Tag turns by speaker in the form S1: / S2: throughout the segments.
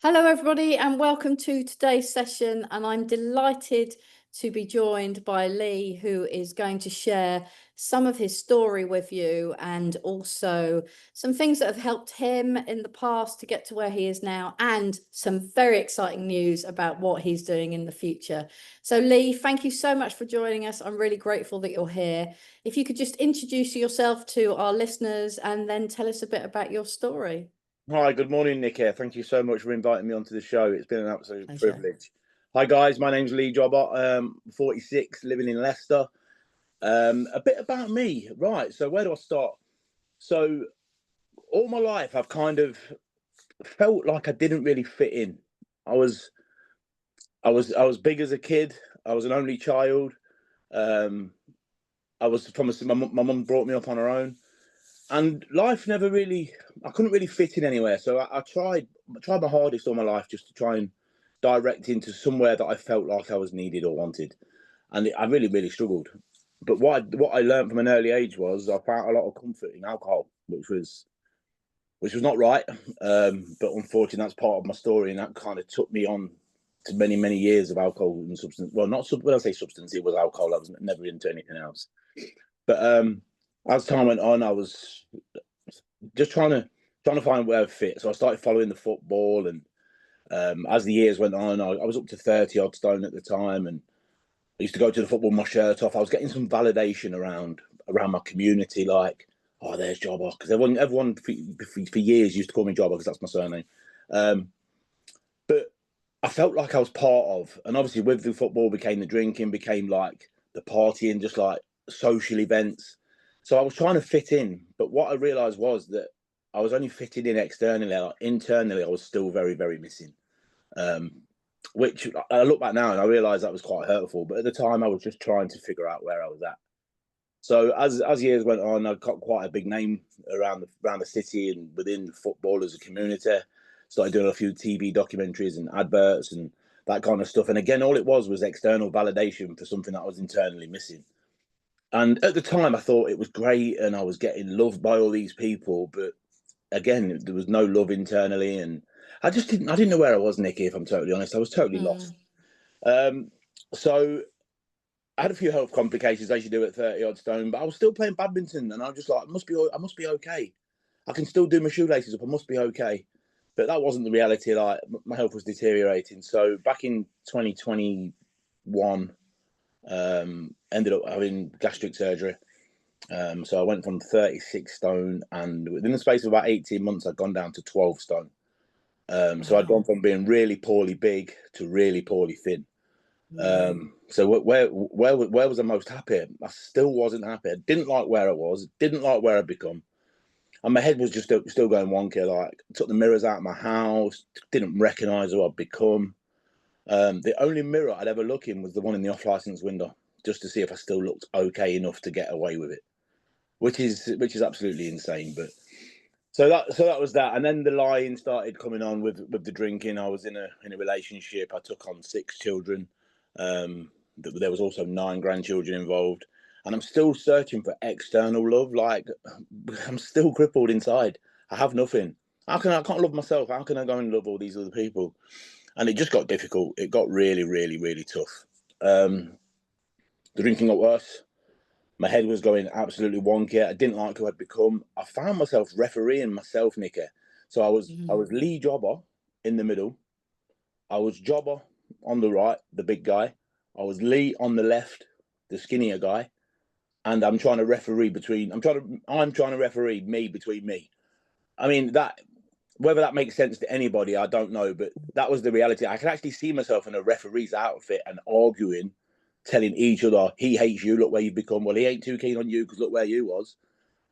S1: Hello, everybody, and welcome to today's session. And I'm delighted to be joined by Lee, who is going to share some of his story with you and also some things that have helped him in the past to get to where he is now, and some very exciting news about what he's doing in the future. So, Lee, thank you so much for joining us. I'm really grateful that you're here. If you could just introduce yourself to our listeners and then tell us a bit about your story.
S2: Hi, good morning, Nick here. Thank you so much for inviting me onto the show. It's been an absolute
S1: Pleasure.
S2: privilege. Hi, guys. My name's Lee Jobber, 46, living in Leicester. A bit about me. Right. So where do I start? So all my life, I've kind of felt like I didn't really fit in. I was, I was big as a kid. I was an only child. Um, I was from my mum brought me up on her own. And life never really, I couldn't really fit in anywhere. So I tried my hardest all my life just to try and direct into somewhere that I felt like I was needed or wanted. And I really, really struggled. But what I learned from an early age was I found a lot of comfort in alcohol, which was not right. But unfortunately, that's part of my story, and that kind of took me on to many, many years of alcohol and substance. Well, not when I say substance, it was alcohol. I was never into anything else. But as time went on, I was just trying to find where I fit. So I started following the football, and as the years went on, I was up to 30 odd stone at the time, and I used to go to the football with my shirt off. I was getting some validation around my community, like, oh, there's Jobber, because everyone for years used to call me Jobber because that's my surname. But I felt like I was part of, and obviously with the football became the drinking, became like the partying, just like social events. So I was trying to fit in, but what I realised was that I was only fitting in externally. Like internally, I was still very, very missing. Which I look back now and I realise that was quite hurtful. But at the time, I was just trying to figure out where I was at. So as years went on, I got quite a big name around the city and within football as a community. Started doing a few TV documentaries and adverts and that kind of stuff. And again, all it was external validation for something that I was internally missing. And at the time, I thought it was great and I was getting loved by all these people. But again, there was no love internally. And I didn't know where I was, Nikki, if I'm totally honest. I was totally lost. Um, so I had a few health complications as you do at 30 odd stone, but I was still playing badminton and I was just like, I must be okay. I can still do my shoelaces up. I must be okay. But that wasn't the reality. Like my health was deteriorating. So back in 2021, ended up having gastric surgery. So I went from 36 stone, and within the space of about 18 months, I'd gone down to 12 stone. So I'd gone from being really poorly big to really poorly thin. So where was I most happy? I still wasn't happy. I didn't like where I was. Didn't like where I'd become, and my head was just still going wonky. Like took the mirrors out of my house. Didn't recognise who I'd become. The only mirror I'd ever look in was the one in the off-license window, just to see if I still looked okay enough to get away with it, which is absolutely insane. But so that was that, and then the lying started coming on with the drinking. I was in a relationship. I took on 6 children. There was also 9 grandchildren involved, and I'm still searching for external love. Like I'm still crippled inside. I have nothing. I can't love myself. How can I go and love all these other people? And it just got difficult. It got really, really, really tough. The drinking got worse. My head was going absolutely wonky. I didn't like who I'd become. I found myself refereeing myself, Nicky. So I was Lee Jobber in the middle. I was Jobber on the right, the big guy. I was Lee on the left, the skinnier guy. And I'm trying to referee me between me. I mean that whether that makes sense to anybody, I don't know, but that was the reality. I could actually see myself in a referee's outfit and arguing, telling each other, he hates you, look where you've become. Well, he ain't too keen on you because look where you was.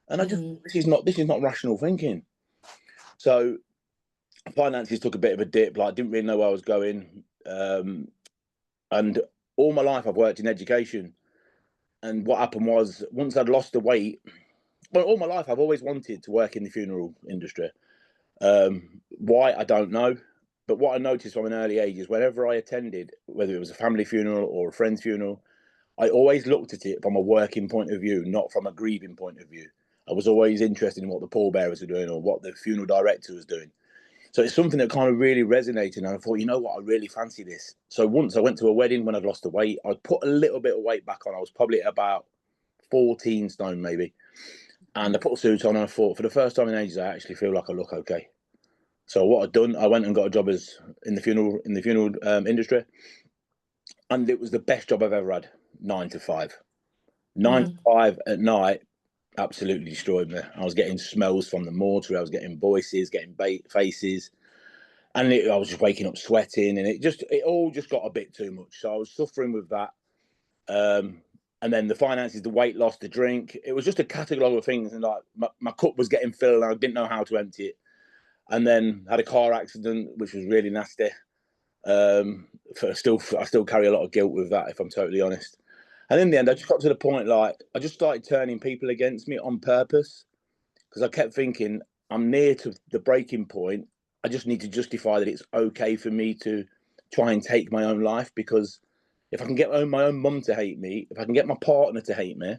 S2: And I just this is not rational thinking. So finances took a bit of a dip, like I didn't really know where I was going. And all my life I've worked in education. And what happened was once I'd lost the weight, well, all my life I've always wanted to work in the funeral industry. Why, I don't know. But what I noticed from an early age is whenever I attended, whether it was a family funeral or a friend's funeral, I always looked at it from a working point of view, not from a grieving point of view. I was always interested in what the pallbearers were doing or what the funeral director was doing. So it's something that kind of really resonated. And I thought, you know what, I really fancy this. So once I went to a wedding when I'd lost the weight, I'd put a little bit of weight back on. I was probably at about 14 stone maybe. And I put a suit on and I thought, for the first time in ages, I actually feel like I look okay. So what I'd done, I went and got a job as in the funeral industry, and it was the best job I've ever had. 9 to 5, 9 to 5 at night, absolutely destroyed me. I was getting smells from the mortuary. I was getting voices, getting faces, and I was just waking up sweating, and it all just got a bit too much. So I was suffering with that. And then the finances, the weight loss, the drink, it was just a catalogue of things. And like my cup was getting filled and I didn't know how to empty it. And then had a car accident, which was really nasty. I still carry a lot of guilt with that, if I'm totally honest. And in the end, I just got to the point, like, I just started turning people against me on purpose, because I kept thinking, I'm near to the breaking point. I just need to justify that it's okay for me to try and take my own life, because if I can get my own mum to hate me, if I can get my partner to hate me,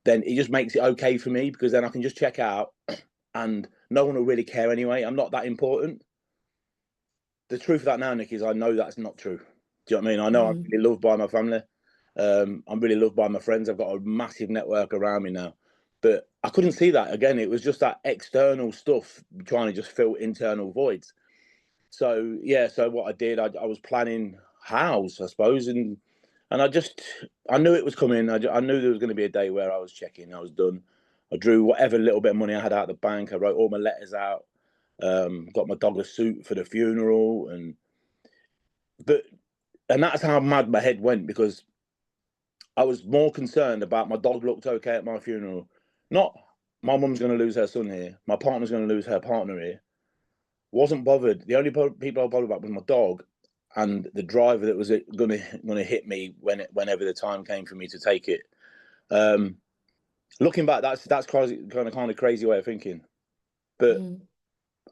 S2: then it just makes it okay for me, because then I can just check out and no one will really care anyway. I'm not that important. The truth of that now, Nick, is I know that's not true. Do you know what I mean? I know I'm really loved by my family. I'm really loved by my friends. I've got a massive network around me now. But I couldn't see that. Again, it was just that external stuff trying to just fill internal voids. So yeah, so what I did, I was planning house, I suppose, and I knew it was coming. I knew there was going to be a day where I was checking. I was done. I drew whatever little bit of money I had out of the bank. I wrote all my letters out. Got my dog a suit for the funeral, and that's how mad my head went, because I was more concerned about my dog looked okay at my funeral, not my mum's going to lose her son here, my partner's going to lose her partner here. Wasn't bothered. The only people I was bothered about was my dog and the driver that was going to hit me whenever the time came for me to take it. Looking back, that's crazy, kind of crazy way of thinking, but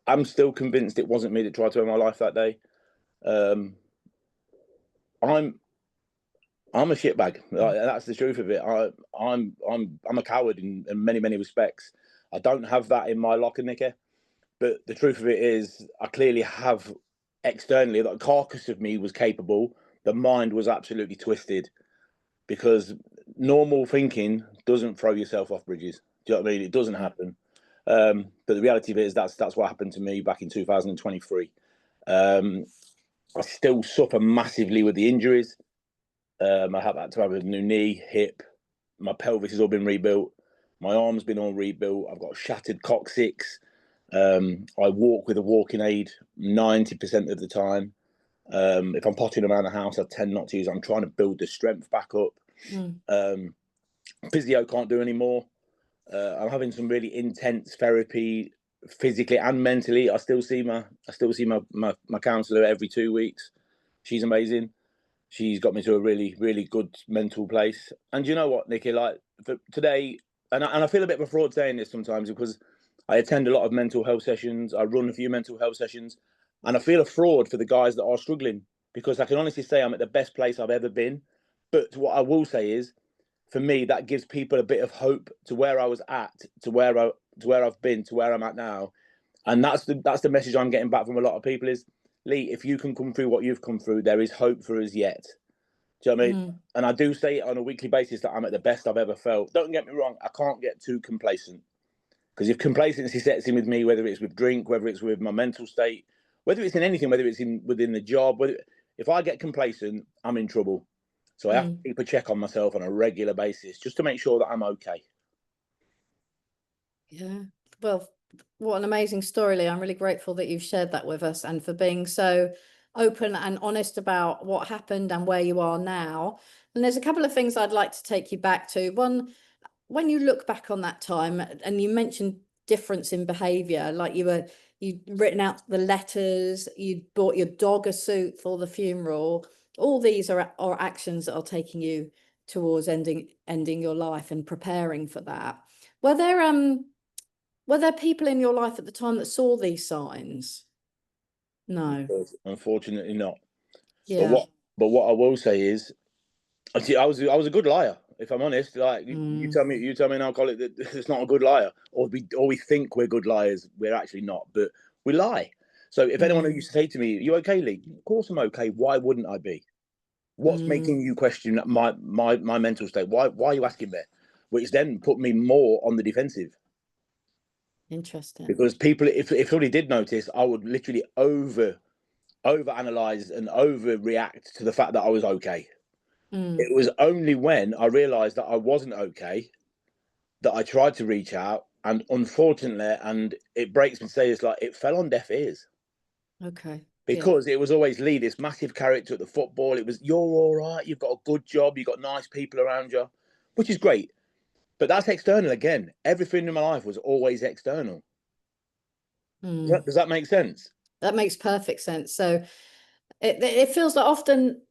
S2: I'm still convinced it wasn't me that tried to end my life that day. I'm a shitbag. That's the truth of it. I'm a coward in many respects. I don't have that in my locker, Nicky. But the truth of it is, I clearly have externally that carcass of me was capable. The mind was absolutely twisted, because normal thinking doesn't throw yourself off bridges. Do you know what I mean? It doesn't happen. But the reality of it is that's what happened to me back in 2023. I still suffer massively with the injuries. I had to have a new knee, hip. My pelvis has all been rebuilt. My arm's been all rebuilt. I've got a shattered coccyx. I walk with a walking aid 90% of the time. If I'm potting around the house, I tend not to use it. I'm trying to build the strength back up. Physio can't do anymore. I'm having some really intense therapy, physically and mentally. I still see my counsellor every 2 weeks. She's amazing. She's got me to a really, really good mental place. And you know what, Nicky, like for today, and I feel a bit of a fraud saying this sometimes, because I attend a lot of mental health sessions. I run a few mental health sessions, and I feel a fraud for the guys that are struggling, because I can honestly say I'm at the best place I've ever been. But what I will say is, for me, that gives people a bit of hope to where I was at, to where I've been, to where I'm at now. And that's the message I'm getting back from a lot of people is, Lee, if you can come through what you've come through, there is hope for us yet. Do you know what I mean? And I do say it on a weekly basis that I'm at the best I've ever felt. Don't get me wrong, I can't get too complacent, because if complacency sets in with me, whether it's with drink, whether it's with my mental state, whether it's in anything, whether it's within the job, if I get complacent, I'm in trouble. So I have to keep a check on myself on a regular basis just to make sure that I'm okay.
S1: Yeah. Well, what an amazing story, Lee. I'm really grateful that you've shared that with us, and for being so open and honest about what happened and where you are now. And there's a couple of things I'd like to take you back to. One, when you look back on that time, and you mentioned difference in behavior, like you'd written out the letters, you'd bought your dog a suit for the funeral. All these are actions that are taking you towards ending your life and preparing for that. Were there people in your life at the time that saw these signs? No.
S2: Unfortunately not.
S1: Yeah.
S2: But what I will say is, I was a good liar, if I'm honest. Like you tell me an alcoholic that it's not a good liar, or we think we're good liars, we're actually not, but we lie. So if anyone used
S1: Mm,
S2: to say to me, "You okay, Lee?" Of course I'm okay. Why wouldn't I be? What's
S1: mm,
S2: making you question my mental state? Why are you asking me? Which then put me more on the defensive.
S1: interesting.
S2: Because people, if somebody did notice, I would literally over analyze and overreact to the fact that I was okay.
S1: Mm,
S2: It was only when I realized that I wasn't okay that I tried to reach out, and unfortunately, and it breaks me to say this, like, it fell on deaf ears.
S1: okay. Yeah.
S2: Because it was always Lee, this massive character at the football. It was, you're all right, you've got a good job, you've got nice people around you, which is great. But that's external again. Everything in my life was always external.
S1: Mm.
S2: Does that make sense?
S1: That makes perfect sense. So it feels like often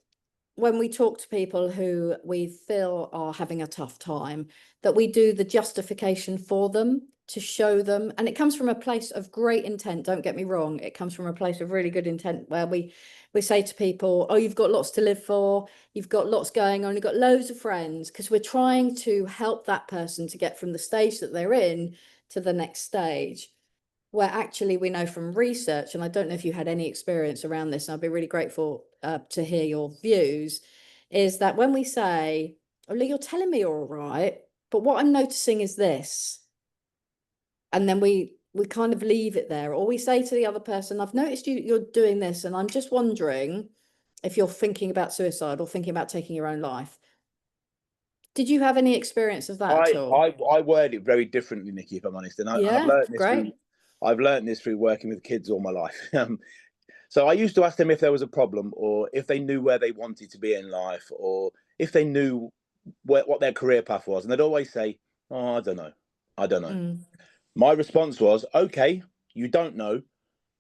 S1: when we talk to people who we feel are having a tough time, that we do the justification for them to show them. And it comes from a place of great intent. Don't get me wrong. It comes from a place of really good intent where we say to people, oh, you've got lots to live for. You've got lots going on. You've got loads of friends, because we're trying to help that person to get from the stage that they're in to the next stage, where actually we know from research, and I don't know if you had any experience around this, and I'd be really grateful to hear your views, is that when we say, oh, Lee, you're telling me you're all right, but what I'm noticing is this, and then we kind of leave it there, or we say to the other person, I've noticed you're doing this, and I'm just wondering if you're thinking about suicide or thinking about taking your own life. Did you have any experience of that at
S2: I,
S1: all?
S2: I I word it very differently, Nikki, if I'm honest.
S1: Yeah, great.
S2: I've learned this through working with kids all my life. So I used to ask them if there was a problem, or if they knew where they wanted to be in life, or if they knew what their career path was, and they'd always say, "Oh, I don't know, I don't know."
S1: Mm,
S2: My response was, "Okay, you don't know,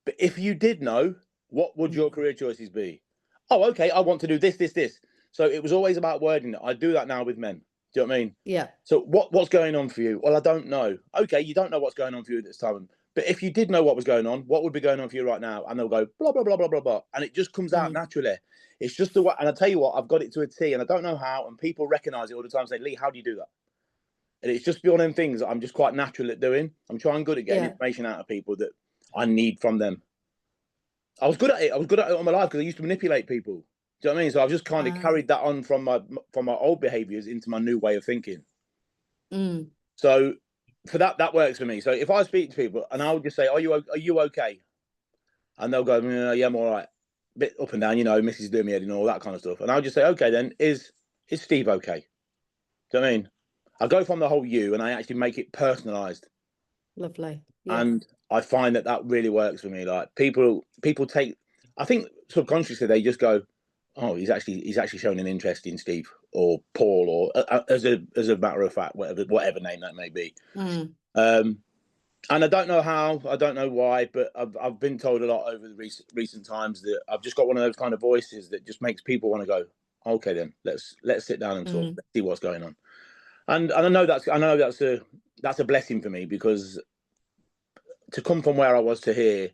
S2: but if you did know, what would your
S1: mm,
S2: career choices be?" "Oh, okay, I want to do this, this, this." So it was always about wording it. I do that now with men. Do you know what I mean?
S1: yeah.
S2: So what's going on for you? Well, I don't know. Okay, you don't know what's going on for you at this time. But if you did know what was going on, what would be going on for you right now? And they'll go blah blah blah blah blah blah, and it just comes out
S1: Mm,
S2: naturally. It's just the way. And I tell you what, I've got it to a T, and I don't know how. And people recognise it all the time. Say, Lee, how do you do that? And it's just one of them things that I'm just quite natural at doing. I'm trying good at getting
S1: yeah.
S2: information out of people that I need from them. I was good at it. I was good at it all my life because I used to manipulate people. Do you know what I mean? So I've just kind of
S1: Ah,
S2: carried that on from my old behaviours into my new way of thinking.
S1: mm,
S2: So for that works for me. So if I speak to people and I'll just say, are you okay?" And they'll go, "Yeah, I'm all right." Bit up and down, Mrs. Do me head and all that kind of stuff. And I'll just say, "Okay, then is Steve okay?" Do you know what I mean? I go from the whole you and I actually make it personalised.
S1: lovely. Yeah.
S2: And I find that really works for me. Like people take, I think subconsciously they just go, "Oh, he's actually showing an interest in Steve or Paul or as a matter of fact, whatever name that may be."
S1: Mm,
S2: Um, and I don't know how, I don't know why, but I've been told a lot over the recent times that I've just got one of those kind of voices that just makes people want to go, "Okay, then let's sit down and talk.
S1: mm,
S2: Let's see what's going on." And I know that's a blessing for me, because to come from where I was to here,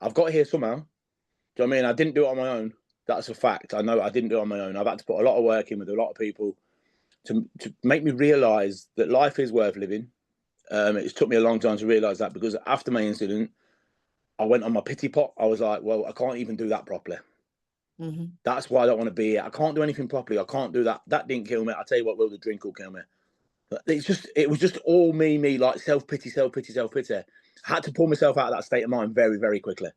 S2: I've got here somehow. Do you know what I mean? I didn't do it on my own. That's a fact. I know I didn't do it on my own. I've had to put a lot of work in with a lot of people to make me realise that life is worth living. It's took me a long time to realise that, because after my incident, I went on my pity pot. I was like, well, I can't even do that properly.
S1: mm-hmm,
S2: That's why I don't want to be here. I can't do anything properly. I can't do that. That didn't kill me. I tell you what, will, the drink will kill me. But it was just all me, like self pity, self pity, self pity. I had to pull myself out of that state of mind very, very quickly,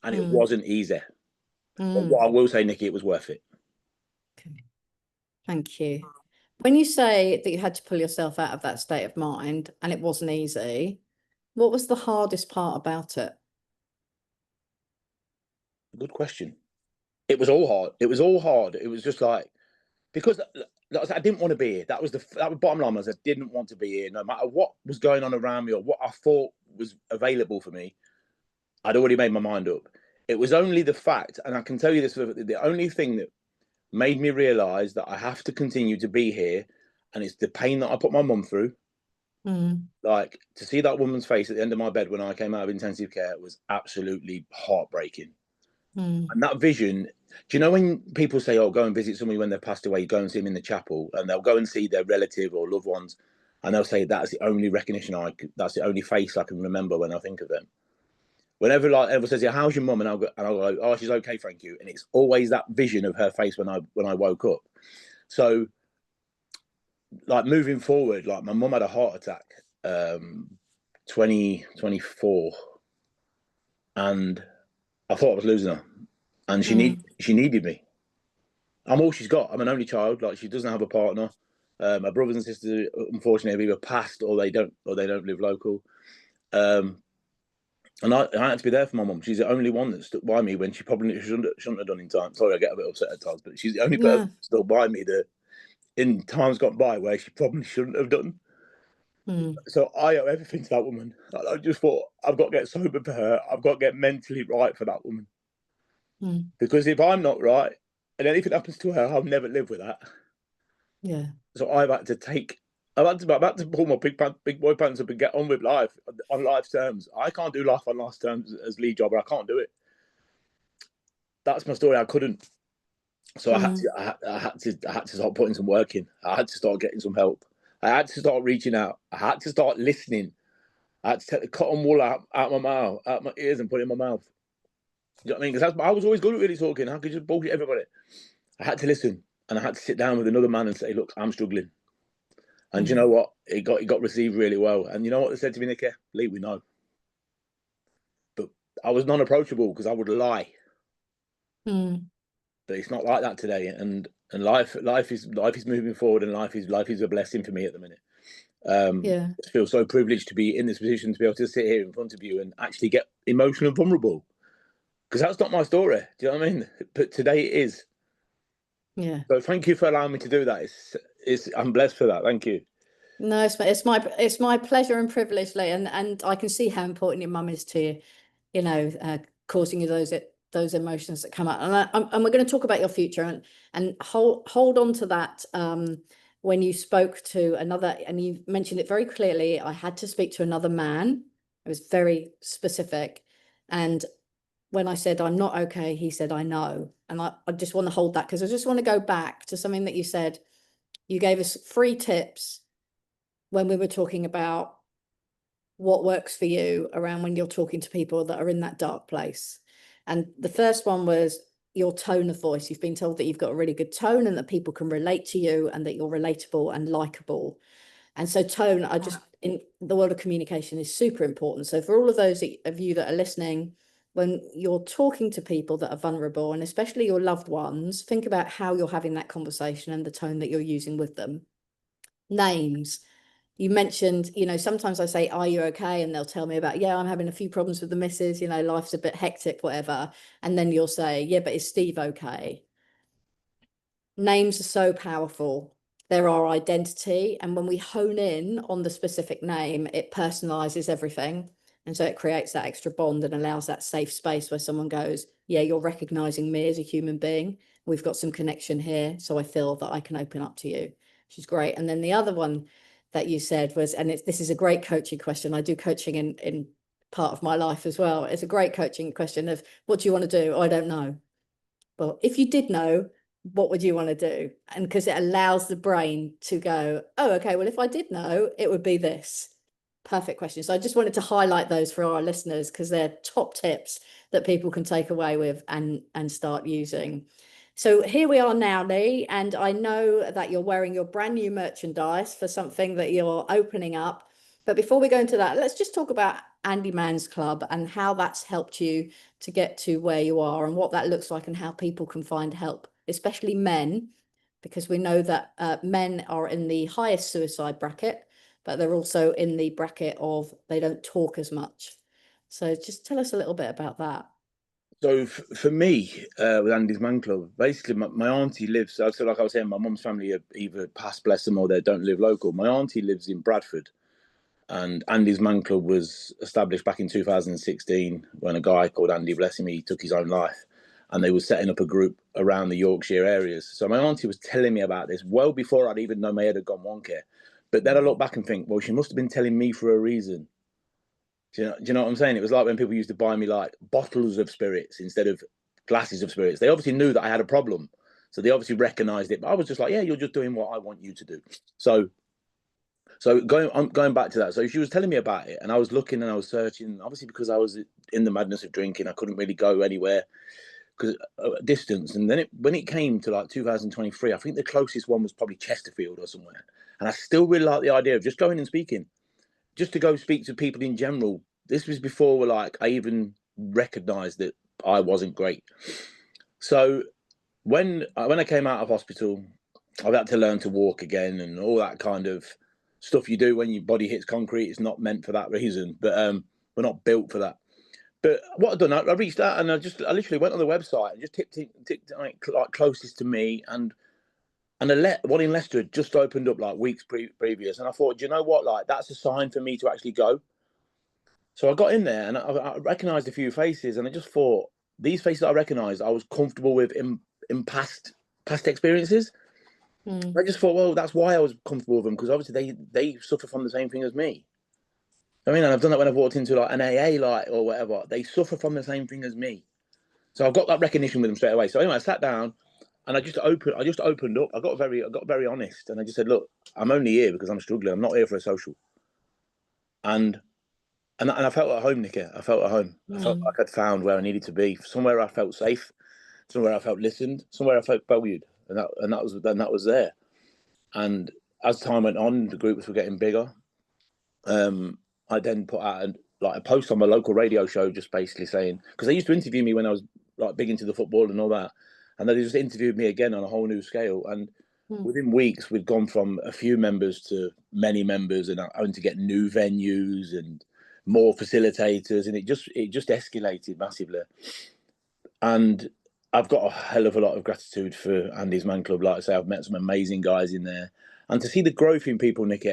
S2: and it
S1: mm,
S2: wasn't easy. But
S1: mm.
S2: what I will say, Nikki, it was worth it.
S1: Okay. Thank you. When you say that you had to pull yourself out of that state of mind and it wasn't easy, what was the hardest part about it?
S2: Good question. It was all hard. It was all hard. It was just like, because I didn't want to be here. That was bottom line, was I didn't want to be here. No matter what was going on around me or what I thought was available for me, I'd already made my mind up. It was only the fact, and I can tell you this, the only thing that made me realise that I have to continue to be here, and it's the pain that I put my mum through.
S1: Mm,
S2: Like, to see that woman's face at the end of my bed when I came out of intensive care was absolutely heartbreaking.
S1: mm,
S2: And that vision, do you know when people say, "Oh, go and visit somebody when they've passed away, go and see them in the chapel," and they'll go and see their relative or loved ones, and they'll say, "That's the only recognition that's the only face I can remember when I think of them." Whenever like ever says, "Yeah, how's your mum?" and I'll go, "Oh, she's okay, thank you." And it's always that vision of her face when I woke up. So like moving forward, like my mum had a heart attack, 2024, and I thought I was losing her, and
S1: Mm.
S2: she needed me. I'm all she's got. I'm an only child. Like she doesn't have a partner. My brothers and sisters, unfortunately, have either passed or they don't live local. Um, and I had to be there for my mum. She's the only one that stuck by me when she probably shouldn't have done in time. Sorry, I get a bit upset at times, but she's the only person
S1: Yeah.
S2: that stuck by me that in times gone by where she probably shouldn't have done.
S1: Mm.
S2: So I owe everything to that woman. I just thought I've got to get sober for her. I've got to get mentally right for that woman.
S1: Mm.
S2: Because if I'm not right and anything happens to her, I'll never live with that.
S1: Yeah.
S2: So I've had to pull my big boy pants up and get on with life on life's terms. I can't do life on life's terms as lead jobber. I can't do it. That's my story. I couldn't. So
S1: Mm.
S2: I had to start putting some work in. I had to start getting some help. I had to start reaching out. I had to start listening. I had to take the cotton wool out my mouth, out my ears, and put it in my mouth. You know what I mean? Because I was always good at really talking. I could just bullshit everybody. I had to listen, and I had to sit down with another man and say, "Look, I'm struggling." And you
S1: Mm.
S2: know what? It got received really well. And you know what they said to me, Nicky? Lee, we know. But I was non-approachable because I would lie.
S1: Mm.
S2: But it's not like that today. And life is moving forward, and life is a blessing for me at the minute.
S1: Yeah.
S2: I feel so privileged to be in this position to be able to sit here in front of you and actually get emotional and vulnerable. Because that's not my story. Do you know what I mean? But today it is.
S1: Yeah.
S2: So thank you for allowing me to do that. I'm blessed for that. Thank you.
S1: No, it's my pleasure and privilege, Lee, and I can see how important your mum is to you. You know, causing you those emotions that come out. And we're going to talk about your future and hold on to that. When you spoke to another, and you mentioned it very clearly, I had to speak to another man. It was very specific. And when I said I'm not okay, he said I know. And I just want to hold that because I just want to go back to something that you said. You gave us 3 tips when we were talking about what works for you around when you're talking to people that are in that dark place. And the first one was your tone of voice. You've been told that you've got a really good tone and that people can relate to you and that you're relatable and likable. And so tone, I just, in the world of communication, is super important. So for all of those of you that are listening, when you're talking to people that are vulnerable, and especially your loved ones, think about how you're having that conversation and the tone that you're using with them. Names. You mentioned, sometimes I say, "Are you okay?" And they'll tell me about, "Yeah, I'm having a few problems with the missus, life's a bit hectic, whatever." And then you'll say, "Yeah, but is Steve okay?" Names are so powerful. They're our identity. And when we hone in on the specific name, it personalizes everything. And so it creates that extra bond and allows that safe space where someone goes, "Yeah, you're recognizing me as a human being. We've got some connection here. So I feel that I can open up to you," which is great. And then the other one that you said was, and this is a great coaching question. I do coaching in part of my life as well. It's a great coaching question of, what do you want to do? I don't know. Well, if you did know, what would you want to do? And because it allows the brain to go, "Oh, okay, well, if I did know, it would be this." Perfect question. So I just wanted to highlight those for our listeners because they're top tips that people can take away with and start using. So here we are now, Lee, and I know that you're wearing your brand new merchandise for something that you're opening up. But before we go into that, let's just talk about Andy Mann's Club and how that's helped you to get to where you are and what that looks like and how people can find help, especially men, because we know that men are in the highest suicide bracket, but they're also in the bracket of they don't talk as much. So just tell us a little bit about that.
S2: So for me, with Andy's Man Club, basically my auntie lives. So like I was saying, my mum's family are either past, bless them, or they don't live local. My auntie lives in Bradford, and Andy's Man Club was established back in 2016 when a guy called Andy, bless him, he took his own life, and they were setting up a group around the Yorkshire areas. So my auntie was telling me about this well before I'd even know my head had gone wonky. But then I look back and think, well, she must have been telling me for a reason. Do you know what I'm saying? It was like when people used to buy me like bottles of spirits instead of glasses of spirits. They obviously knew that I had a problem. So they obviously recognized it. But I was just like, yeah, you're just doing what I want you to do. So So I'm going back to that. So she was telling me about it, and I was looking and I was searching. Obviously, because I was in the madness of drinking, I couldn't really go anywhere because distance. And then when it came to like 2023, I think the closest one was probably Chesterfield or somewhere. And I still really like the idea of just going and speaking, just to go speak to people in general. This was before like I even recognised that I wasn't great. So when I came out of hospital, I've had to learn to walk again and all that kind of stuff you do when your body hits concrete. It's not meant for that reason, but we're not built for that. But what I've done, I reached out and I literally went on the website and just ticked like closest to me, and one in Leicester had just opened up like weeks previous, and I thought, do you know what, like that's a sign for me to actually go. So I got in there and I recognised a few faces, and I just thought these faces I recognised, I was comfortable with in past experiences. I just thought, well, that's why I was comfortable with them, because obviously they suffer from the same thing as me. I mean, and I've done that when I've walked into like an AA like or whatever. They suffer from the same thing as me. So I've got that recognition with them straight away. So anyway, I sat down and I just opened up. I got very honest, and I just said, look, I'm only here because I'm struggling. I'm not here for a social. And I felt at home, Nikki. I felt at home. I felt like I'd found where I needed to be, somewhere I felt safe, somewhere I felt listened, somewhere I felt valued, and that was there. And as time went on, the groups were getting bigger. I then put out a post on my local radio show, just basically saying, because they used to interview me when I was like big into the football and all that, and they just interviewed me again on a whole new scale. And within weeks, we'd gone from a few members to many members, and having to get new venues and more facilitators, and it just escalated massively. And I've got a hell of a lot of gratitude for Andy's Man Club. Like I say, I've met some amazing guys in there, and to see the growth in people, Nick,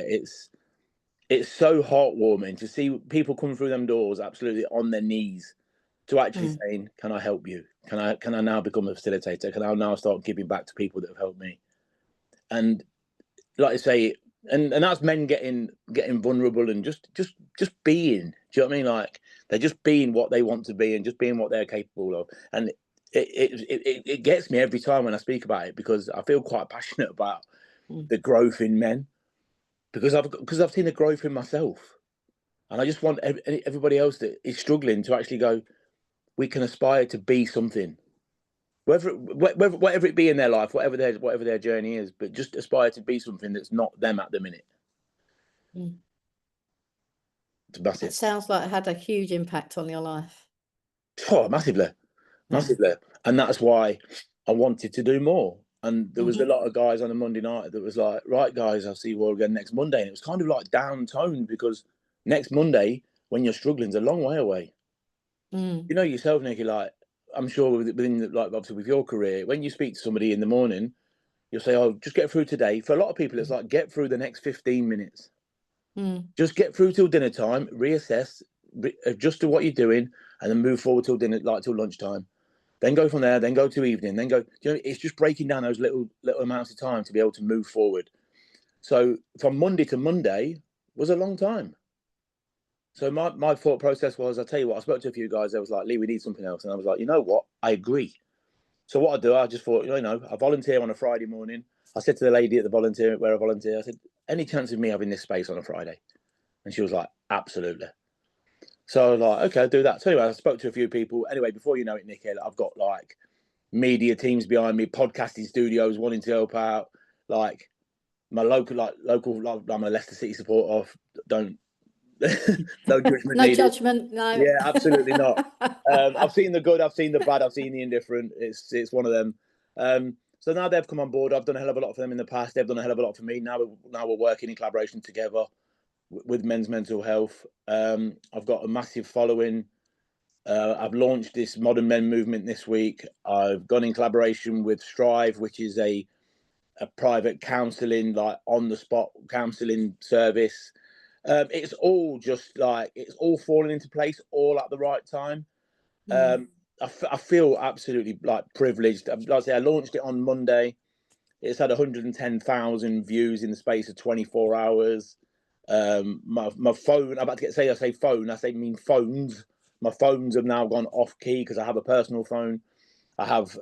S2: it's so heartwarming to see people come through them doors absolutely on their knees to actually saying, can I help you? Can I now become a facilitator? Can I now start giving back to people that have helped me? And like I say, and that's men getting vulnerable and just being. Do you know what I mean? Like they're just being what they want to be and just being what they're capable of. And it gets me every time when I speak about it, because I feel quite passionate about the growth in men, because I've seen the growth in myself, and I just want everybody else that is struggling to actually go, we can aspire to be something, whatever it be in their life, whatever their journey is, but just aspire to be something that's not them at the minute. That's
S1: It
S2: it.
S1: sounds like it had a huge impact on your life.
S2: Oh, massively. And that's why I wanted to do more. And there was a lot of guys on a Monday night that was like, right, guys, I'll see you all again next Monday. And it was kind of like down toned, because next Monday, when you're struggling, is a long way away. You know yourself, Nicky, like, I'm sure within, like, obviously with your career, when you speak to somebody in the morning, you'll say, oh, just get through today. For a lot of people, it's like, get through the next 15 minutes. Just get through till dinner time, reassess, adjust to what you're doing, and then move forward till dinner, like till lunchtime. Then go from there, then go to evening, then go. You know, it's just breaking down those little amounts of time to be able to move forward. So from Monday to Monday was a long time. So my thought process was, I tell you what, I spoke to a few guys. They was like, Lee, we need something else, and I was like, you know what, I agree. So what I do, I just thought, you know, I volunteer on a Friday morning. I said to the lady at the volunteer where I volunteer, I said, any chance of me having this space on a Friday? And she was like, absolutely. So I was like, okay, I'll do that. So anyway, I spoke to a few people. Anyway, before you know it, Nick, I've got like media teams behind me, podcasting studios wanting to help out. Like my local, I'm a Leicester City supporter. Don't no judgment
S1: No
S2: needed.
S1: judgment, no.
S2: Yeah, absolutely not. I've seen the good, I've seen the bad, I've seen the indifferent. It's one of them. So now they've come on board. I've done a hell of a lot for them in the past. They've done a hell of a lot for me. Now we're working in collaboration together with men's mental health. I've got a massive following. I've launched this modern men movement this week. I've gone in collaboration with Strive, which is a private counselling, like on the spot counselling service. It's all just like, it's all falling into place all at the right time. I feel absolutely like privileged. Like I say, I launched it on Monday. It's had 110,000 views in the space of 24 hours. My phone, I'm about to I say phone, I mean phones. My phones have now gone off key because I have a personal phone. I have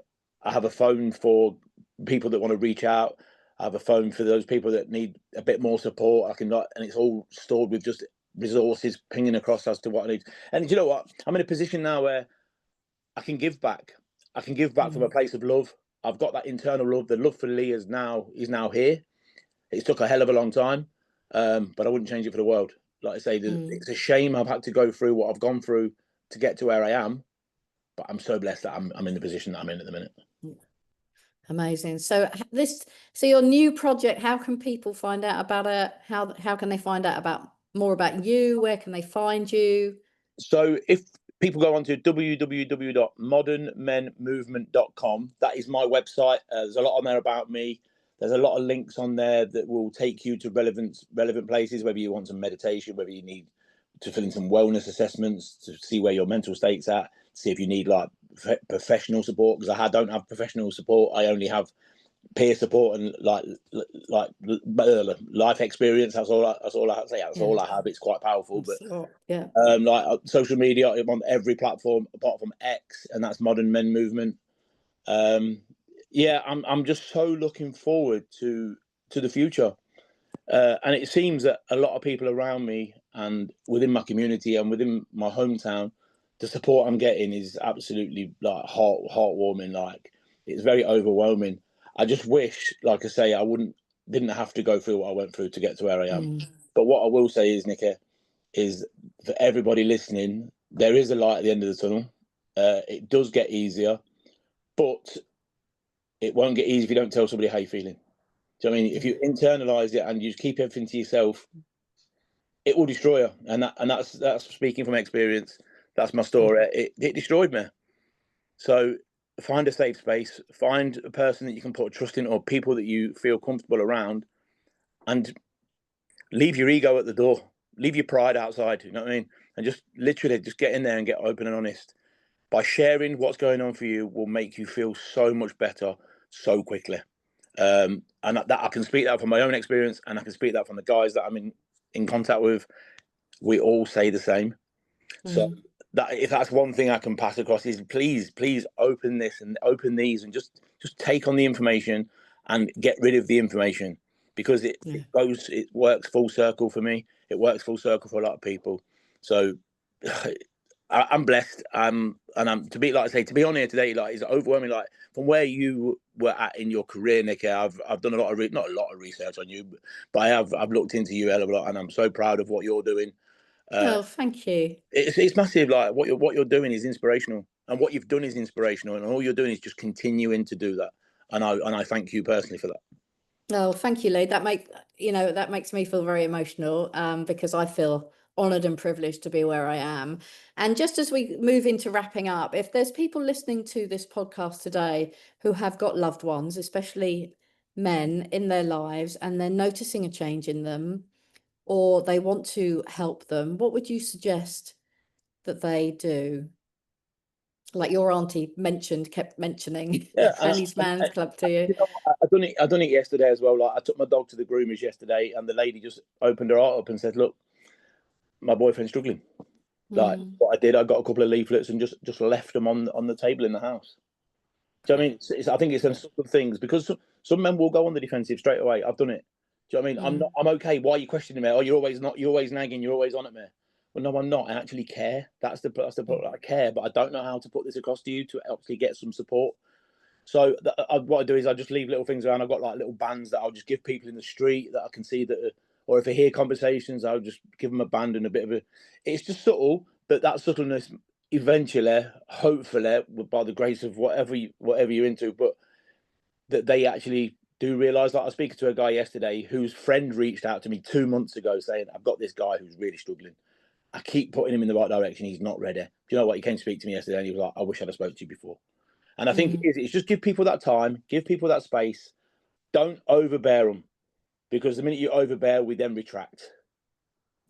S2: a phone for people that want to reach out. I have a phone for those people that need a bit more support. And it's all stored with just resources pinging across as to what I need. And you know what? I'm in a position now where I can give back. I can give back from a place of love. I've got that internal love. The love for Lee is now here. It took a hell of a long time, but I wouldn't change it for the world. Like I say, it's a shame I've had to go through what I've gone through to get to where I am. But I'm so blessed that I'm in the position that I'm in at the minute.
S1: Amazing. So your new project, how can people find out about it? How can they find out about more about you? Where can they find you?
S2: So if people go on to www.modernmenmovement.com, that is my website. There's a lot on there about me. There's a lot of links on there that will take you to relevant places, whether you want some meditation, whether you need to fill in some wellness assessments to see where your mental state's at, see if you need like professional support, because I don't have professional support. I only have peer support and like life experience. That's all I have to say. That's all I have. It's quite powerful. But
S1: yeah,
S2: like social media, I'm on every platform apart from X, and that's Modern Men Movement. Yeah, I'm just so looking forward to the future. And it seems that a lot of people around me and within my community and within my hometown, the support I'm getting is absolutely like heartwarming. Like, it's very overwhelming. I just wish, like I say, didn't have to go through what I went through to get to where I am. But what I will say is, Nicky, is for everybody listening, there is a light at the end of the tunnel. It does get easier, but it won't get easy if you don't tell somebody how you're feeling. Do you know what I mean? If you internalize it and you just keep everything to yourself, it will destroy you. And that's speaking from experience. That's my story. It destroyed me. So find a safe space, find a person that you can put trust in, or people that you feel comfortable around, and leave your ego at the door. Leave your pride outside. You know what I mean? And just literally just get in there and get open and honest. By sharing what's going on for you will make you feel so much better so quickly. And that I can speak that from my own experience, and I can speak that from the guys that I'm in contact with. We all say the same. So that if that's one thing I can pass across is please open this and open these and just take on the information and get rid of the information, because it works full circle for me. It works full circle for a lot of people. So I'm blessed. And I'm to be on here today. Like, it's overwhelming. Like, from where you were at in your career, Nicky, I've done a lot of not a lot of research on you, but I've looked into you a hell of a lot, and I'm so proud of what you're doing.
S1: Oh, thank you.
S2: It's massive. Like, what you're doing is inspirational, and what you've done is inspirational, and all you're doing is just continuing to do that. And I thank you personally for that.
S1: Oh, thank you, Lee. That makes me feel very emotional, because I feel honoured and privileged to be where I am. And just as we move into wrapping up, if there's people listening to this podcast today who have got loved ones, especially men, in their lives, and they're noticing a change in them, or they want to help them, what would you suggest that they do? Like your auntie kept mentioning Fanny's Man's Club to you.
S2: You know, I done it yesterday as well. Like, I took my dog to the groomers yesterday, and the lady just opened her heart up and said, "Look, my boyfriend's struggling." Like, what I did, I got a couple of leaflets and just left them on the table in the house. Do you know what I mean? I think it's some sort of things, because some men will go on the defensive straight away. I've done it. Do you know what I mean? I'm okay. Why are you questioning me? Oh, you're always nagging. You're always on at me. Well, no, I'm not. I actually care. That's the point. I care, but I don't know how to put this across to you to actually get some support. So what I do is I just leave little things around. I've got like little bands that I'll just give people in the street that I can see that, or if I hear conversations, I'll just give them a band and a bit of a. It's just subtle, but that subtleness eventually, hopefully, by the grace of whatever you're into, but that they actually do realise. Like, I was speaking to a guy yesterday whose friend reached out to me 2 months ago saying, "I've got this guy who's really struggling. I keep putting him in the right direction. He's not ready." Do you know what? He came to speak to me yesterday, and he was like, "I wish I'd have spoke to you before." And I think it's just give people that time, give people that space. Don't overbear them, because the minute you overbear, we then retract.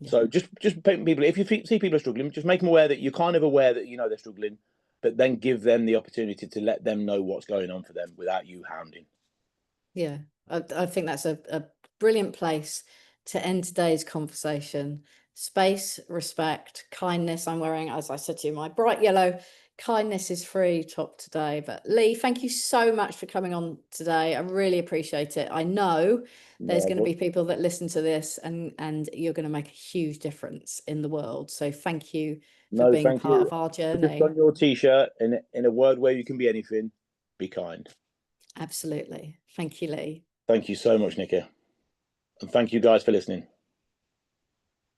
S2: So just people, if you see people are struggling, just make them aware that you're kind of aware that they're struggling, but then give them the opportunity to let them know what's going on for them without you hounding.
S1: I think that's a brilliant place to end today's conversation. space, respect, kindness. I'm wearing, as I said to you, my bright yellow kindness is free top today. But Lee, thank you so much for coming on today. I really appreciate it. I know there's going to be people that listen to this, and you're going to make a huge difference in the world. So thank you for being
S2: thank
S1: part
S2: you.
S1: of our
S2: Just
S1: journey.
S2: on your t-shirt, in a word where you can be anything, be kind.
S1: Absolutely. Thank you, Lee.
S2: Thank you so much, Nikki. And thank you guys for listening.